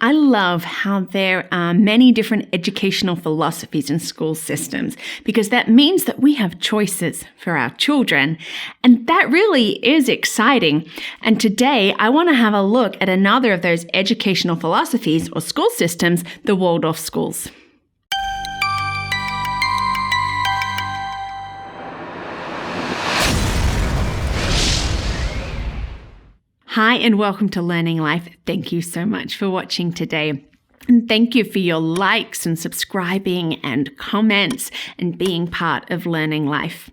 I love how there are many different educational philosophies in school systems because that means that we have choices for our children. And that really is exciting. And today I want to have a look at another of those educational philosophies or school systems, the Waldorf Schools. Hi, and welcome to Learning Life. Thank you so much for watching today. And thank you for your likes and subscribing and comments and being part of Learning Life.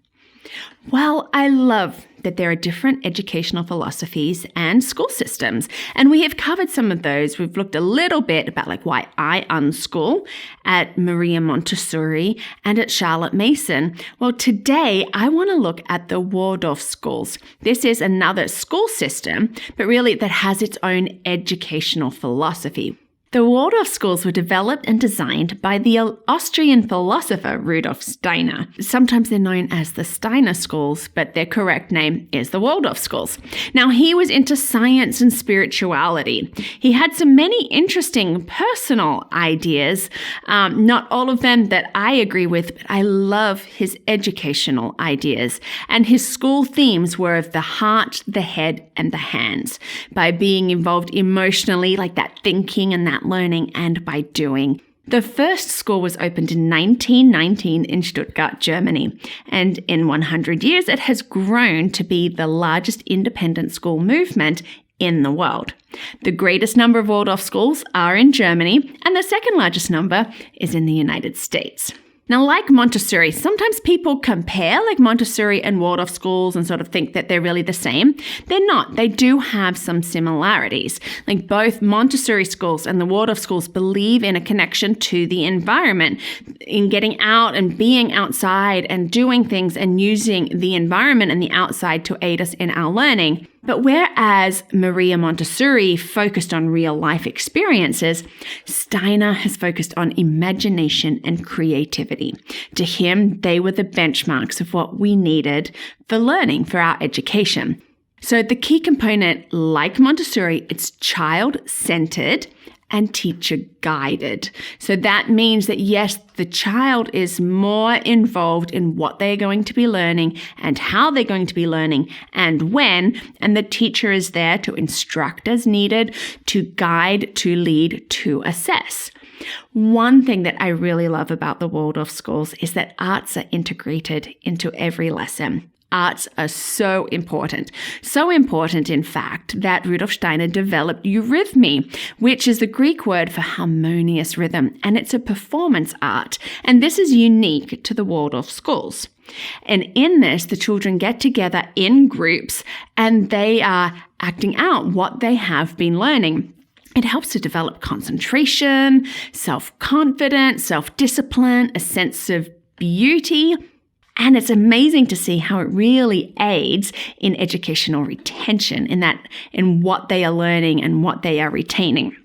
Well, I love that there are different educational philosophies and school systems. And we have covered some of those. We've looked a little bit about why I unschool at Maria Montessori and at Charlotte Mason. Well, today I want to look at the Waldorf Schools. This is another school system, but really that has its own educational philosophy. The Waldorf Schools were developed and designed by the Austrian philosopher Rudolf Steiner. Sometimes they're known as the Steiner Schools, but their correct name is the Waldorf Schools. Now, he was into science and spirituality. He had some many interesting personal ideas, not all of them that I agree with, but I love his educational ideas. And his school themes were of the heart, the head, and the hands, by being involved emotionally, like that thinking and that learning, and by doing. The first school was opened in 1919 in Stuttgart, Germany, and in 100 years it has grown to be the largest independent school movement in the world. The greatest number of Waldorf schools are in Germany, and the second largest number is in the United States. Now, like Montessori, sometimes people compare Montessori and Waldorf schools and sort of think that they're really the same. They're not. They do have some similarities. Both Montessori schools and the Waldorf schools believe in a connection to the environment, in getting out and being outside and doing things and using the environment and the outside to aid us in our learning. But whereas Maria Montessori focused on real-life experiences, Steiner has focused on imagination and creativity. To him, they were the benchmarks of what we needed for learning, for our education. So the key component, like Montessori, it's child-centered and teacher-guided. So that means that, yes, the child is more involved in what they're going to be learning and how they're going to be learning and when, and the teacher is there to instruct as needed, to guide, to lead, to assess. One thing that I really love about the Waldorf schools is that arts are integrated into every lesson. Arts are so important, in fact, that Rudolf Steiner developed eurythmy, which is the Greek word for harmonious rhythm, and it's a performance art, and this is unique to the Waldorf schools. And in this, the children get together in groups, and they are acting out what they have been learning. It helps to develop concentration, self-confidence, self-discipline, a sense of beauty. And it's amazing to see how it really aids in educational retention, in what they are learning and what they are retaining.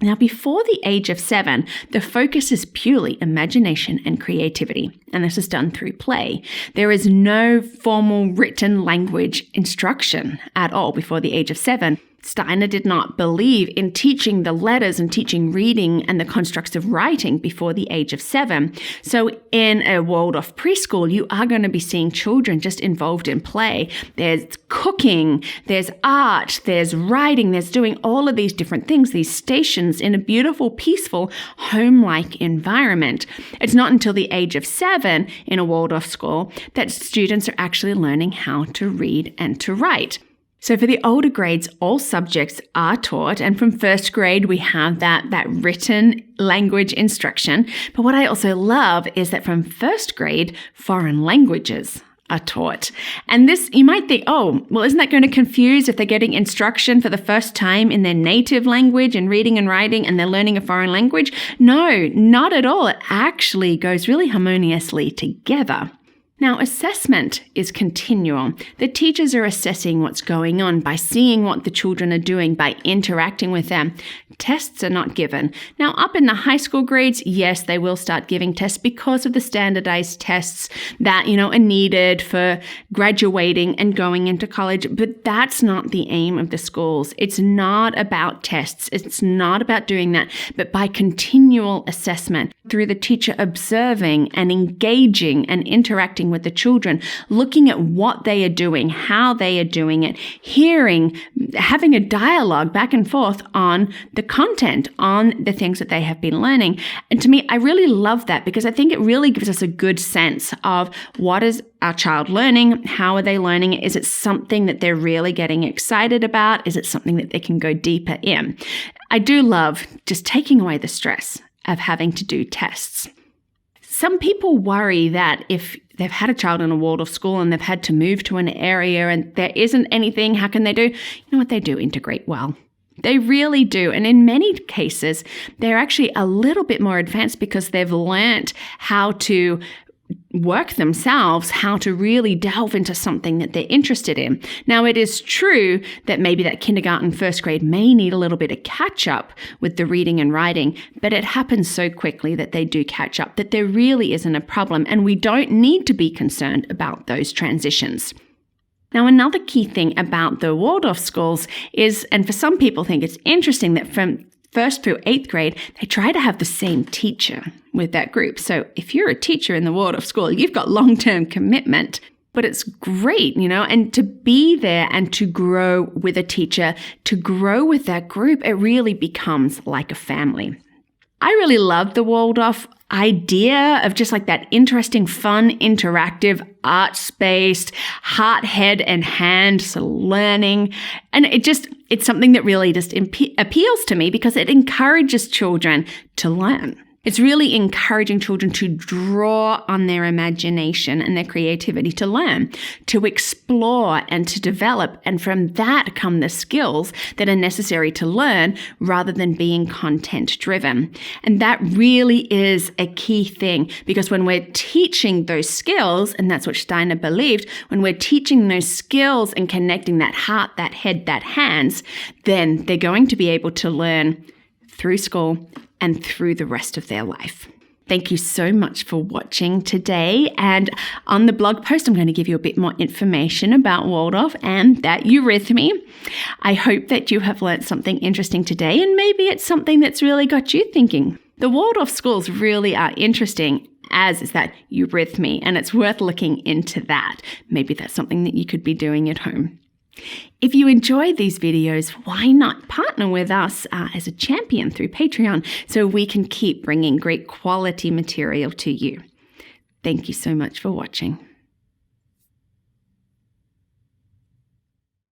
Now, before the age of 7, the focus is purely imagination and creativity, and this is done through play. There is no formal written language instruction at all before the age of 7. Steiner did not believe in teaching the letters and teaching reading and the constructs of writing before the age of 7. So in a Waldorf preschool, you are going to be seeing children just involved in play. There's cooking, there's art, there's writing, there's doing all of these different things, these stations in a beautiful, peaceful, home-like environment. It's not until the age of 7 in a Waldorf school that students are actually learning how to read and to write. So for the older grades, all subjects are taught, and from first grade, we have that written language instruction. But what I also love is that from first grade, foreign languages are taught. And this, you might think, isn't that going to confuse if they're getting instruction for the first time in their native language and reading and writing and they're learning a foreign language? No, not at all. It actually goes really harmoniously together. Now, assessment is continual. The teachers are assessing what's going on by seeing what the children are doing, by interacting with them. Tests are not given. Now, up in the high school grades, yes, they will start giving tests because of the standardized tests that, are needed for graduating and going into college. But that's not the aim of the schools. It's not about tests. It's not about doing that, but by continual assessment through the teacher observing and engaging and interacting with the children, looking at what they are doing, how they are doing it, hearing, having a dialogue back and forth on the content, on the things that they have been learning. And to me, I really love that because I think it really gives us a good sense of what is our child learning? How are they learning it? Is it something that they're really getting excited about? Is it something that they can go deeper in? I do love just taking away the stress of having to do tests. Some people worry that if they've had a child in a Waldorf school and they've had to move to an area and there isn't anything, how can they do? You know what? They do integrate well. They really do. And in many cases, they're actually a little bit more advanced because they've learned how to work themselves, how to really delve into something that they're interested in. Now, it is true that maybe that kindergarten, first grade may need a little bit of catch up with the reading and writing, but it happens so quickly that they do catch up, that there really isn't a problem, and we don't need to be concerned about those transitions. Now, another key thing about the Waldorf schools is, and for some people think it's interesting, that from 1st through 8th grade, they try to have the same teacher with that group. So if you're a teacher in the Waldorf school, you've got long-term commitment, but it's great, and to be there and to grow with a teacher, to grow with that group, it really becomes like a family. I really love the Waldorf idea of just like that interesting, fun, interactive, arts-based, heart, head, and hand sort of learning. And it's something that really just appeals to me because it encourages children to learn. It's really encouraging children to draw on their imagination and their creativity to learn, to explore and to develop. And from that come the skills that are necessary to learn rather than being content driven. And that really is a key thing because when we're teaching those skills, and that's what Steiner believed, when we're teaching those skills and connecting that heart, that head, that hands, then they're going to be able to learn through school and through the rest of their life. Thank you so much for watching today. And on the blog post, I'm going to give you a bit more information about Waldorf and that eurythmy. I hope that you have learned something interesting today, and maybe it's something that's really got you thinking. The Waldorf schools really are interesting, as is that eurythmy, and it's worth looking into that. Maybe that's something that you could be doing at home. If you enjoy these videos, why not partner with us as a champion through Patreon so we can keep bringing great quality material to you? Thank you so much for watching.